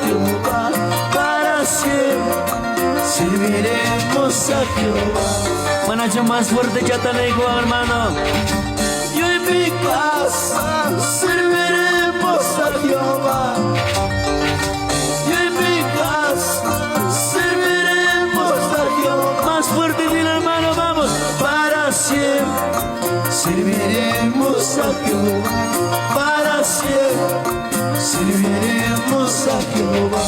Jehová, para siempre serviremos a Jehová. Manacho más fuerte, chataneco, hermano. Yo en mi casa serviremos a Jehová. Yo en mi casa serviremos a Jehová. Más fuerte, dile, hermano, vamos. Para siempre serviremos a Jehová. Para siempre serviremos a Jehová.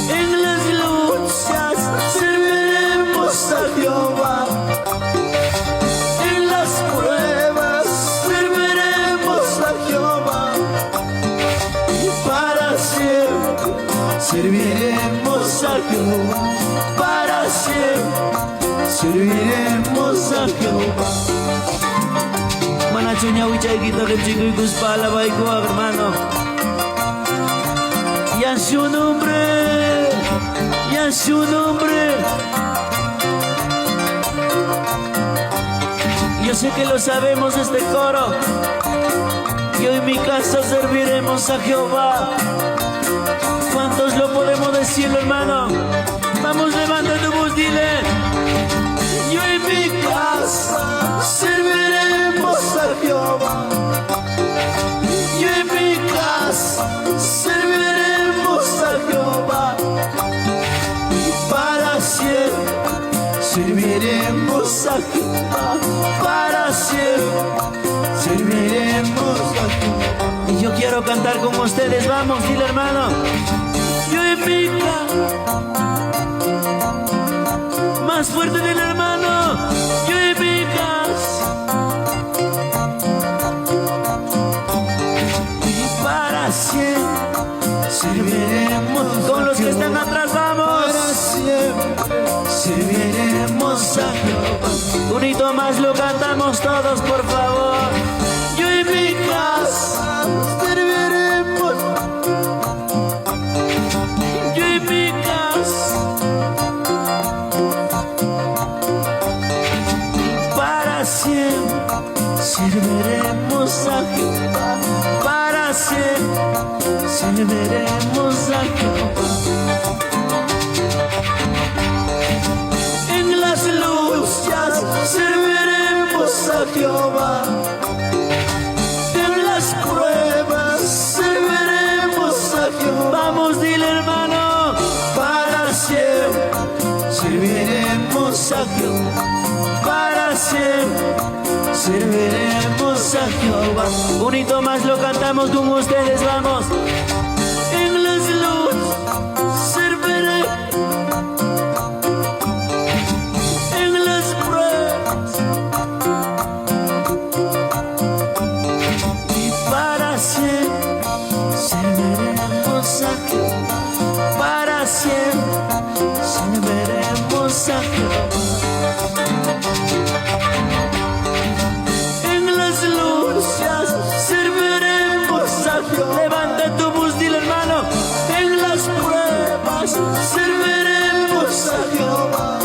En las luchas serviremos a Jehová. En las pruebas serviremos a Jehová. Y para siempre serviremos a Jehová. Para siempre serviremos a Jehová. Manacho ñawichaykita qipchikuykus palabayku, hermano. Y en su nombre, y en su nombre. Yo sé que lo sabemos este coro. Yo en mi casa serviremos a Jehová. ¿Cuántos lo podemos decirlo, hermano? Vamos, levanta tu voz, dile. Yo en mi casa serviremos a Jehová. Yo en mi casa serviremos a Jehová. Y para siempre serviremos a Jehová. Para siempre serviremos a Jehová. Y yo quiero cantar con ustedes. Vamos, dile, hermano. Yo en mi casa. Más fuerte del hermano. Yo en mi casa. Y para siempre serviremos Con los que están atrás, vamos. Para siempre serviremos a Jehová. Un hito más lo cantamos todos, por favor. Yo en mi casa serviremos. Yo en mi casa. Para siempre serviremos a Jehová. Para siempre serviremos a Jehová. En las luchas serviremos a Jehová. En las pruebas serviremos a Jehová. Vamos, dile, hermano. Para siempre serviremos a Jehová. Para siempre serviremos a Jehová. Un hito más lo cantamos con ustedes, vamos. En las luchas serviré. En las pruebas. Y para siempre serviremos a Jehová. Para siempre serviremos a Jehová. En las luchas serviremos a Jehová. Levanta tu voz, dile, hermano. En las pruebas serviremos a Jehová.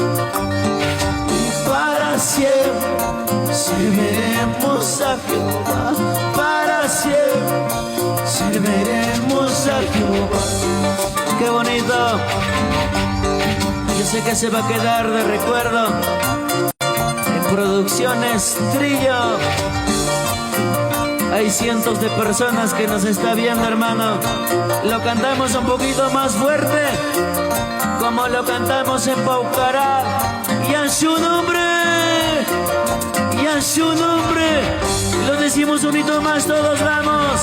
Y para siempre serviremos a Jehová. Para siempre serviremos a Jehová. Qué bonito. Yo sé que se va a quedar de recuerdo. En Producciones Trillo hay cientos de personas que nos está viendo, hermano. Lo cantamos un poquito más fuerte, como lo cantamos en Paucará. Y en su nombre, y en su nombre, lo decimos un hito más, todos vamos.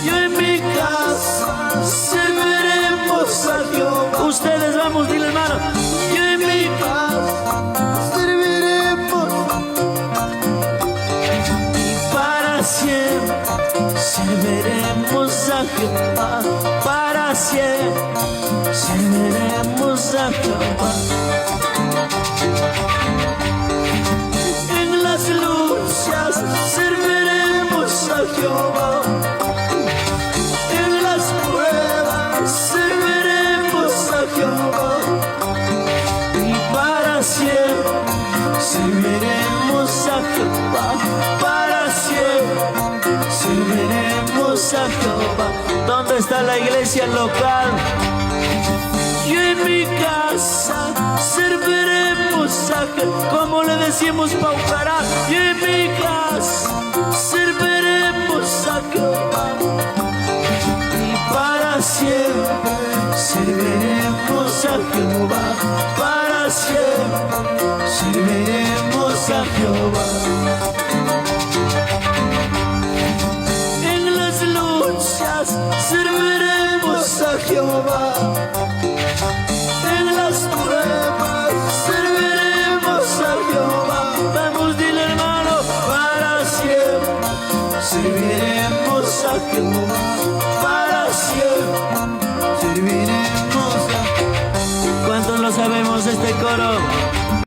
Yo en mi casa serviremos a Jehová. Ustedes vamos, dile, hermano. Yo en mi casa serviremos. Y para siempre serviremos a Jehová. Para siempre serviremos a Jehová. En las luchas serviremos a Jehová. En las pruebas serviremos a Jehová. Y para siempre serviremos a Jehová. Para siempre serviremos a Jehová. ¿Dónde está la iglesia local? Y en mi casa serviremos a Jehová. Como le decimos Paucará. Y en mi casa serviremos a Jehová. Y para siempre serviremos a Jehová. Para siempre serviremos a Jehová. En las luchas serviremos a Jehová. En las pruebas serviremos a Jehová. Vamos, dile hermano, para siempre serviremos a Jehová. Para siempre serviremos a Jehová. ¿Cuántos lo sabemos este coro?